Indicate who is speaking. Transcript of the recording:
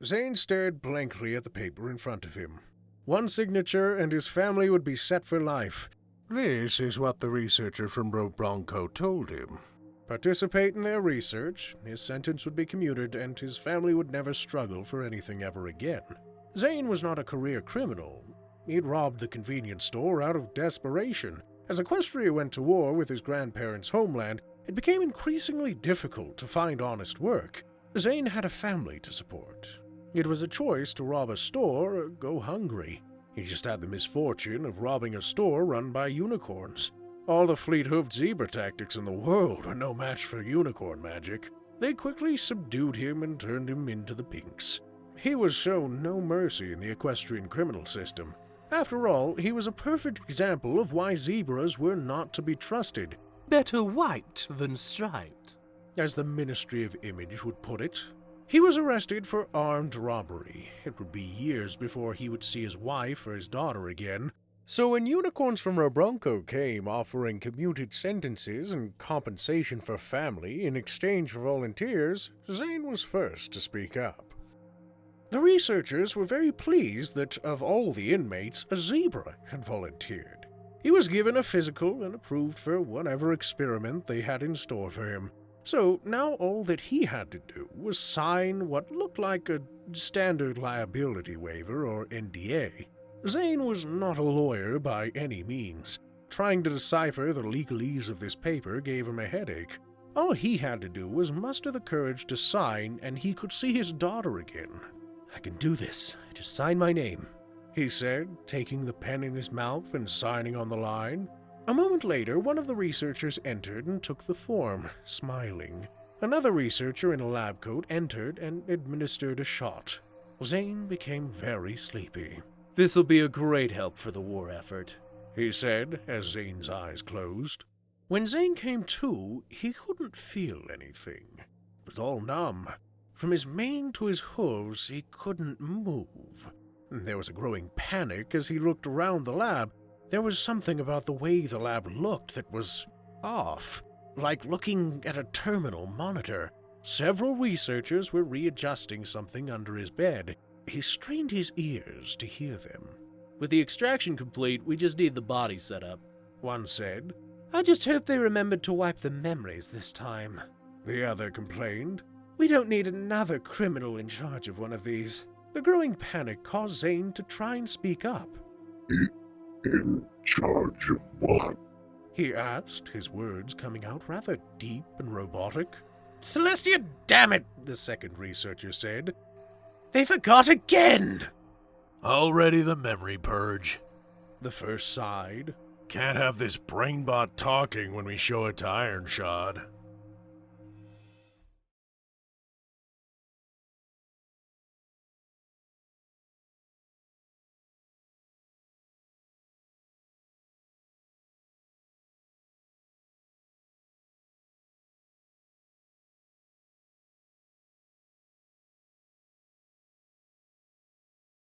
Speaker 1: Zane stared blankly at the paper in front of him. One signature and his family would be set for life. This is what the researcher from Bronco told him. Participate in their research, his sentence would be commuted, and his family would never struggle for anything ever again. Zane was not a career criminal. He'd robbed the convenience store out of desperation. As Equestria went to war with his grandparents' homeland, it became increasingly difficult to find honest work. Zane had a family to support. It was a choice to rob a store or go hungry. He just had the misfortune of robbing a store run by unicorns. All the fleet-hoofed zebra tactics in the world were no match for unicorn magic. They quickly subdued him and turned him into the pinks. He was shown no mercy in the equestrian criminal system. After all, he was a perfect example of why zebras were not to be trusted.
Speaker 2: Better white than striped,
Speaker 1: As the Ministry of Image would put it. He was arrested for armed robbery. It would be years before he would see his wife or his daughter again. So when unicorns from Robronco came offering commuted sentences and compensation for family in exchange for volunteers, Zane was first to speak up. The researchers were very pleased that, of all the inmates, a zebra had volunteered. He was given a physical and approved for whatever experiment they had in store for him. So now all that he had to do was sign what looked like a standard liability waiver, or NDA. Zane was not a lawyer by any means. Trying to decipher the legalese of this paper gave him a headache. All he had to do was muster the courage to sign, and he could see his daughter again.
Speaker 2: "I can do this. Just sign my name,"
Speaker 1: he said, taking the pen in his mouth and signing on the line. A moment later, one of the researchers entered and took the form, smiling. Another researcher in a lab coat entered and administered a shot. Zane became very sleepy.
Speaker 2: "This'll be a great help for the war effort,"
Speaker 1: he said as Zane's eyes closed. When Zane came to, he couldn't feel anything. It was all numb. From his mane to his hooves, he couldn't move. There was a growing panic as he looked around the lab. There was something about the way the lab looked that was off, like looking at a terminal monitor. Several researchers were readjusting something under his bed. He strained his ears to hear them.
Speaker 2: "With the extraction complete, we just need the body set up,"
Speaker 1: one said.
Speaker 2: "I just hope they remembered to wipe the memories this time,"
Speaker 1: the other complained.
Speaker 2: "We don't need another criminal in charge of one of these."
Speaker 1: The growing panic caused Zane to try and speak up.
Speaker 3: In charge of what?
Speaker 1: He asked, his words coming out rather deep and robotic.
Speaker 2: "Celestia, damn it," the second researcher said. "They forgot again!"
Speaker 4: "Already the memory purge,"
Speaker 1: the first sighed.
Speaker 4: "Can't have this brainbot talking when we show it to Ironshod."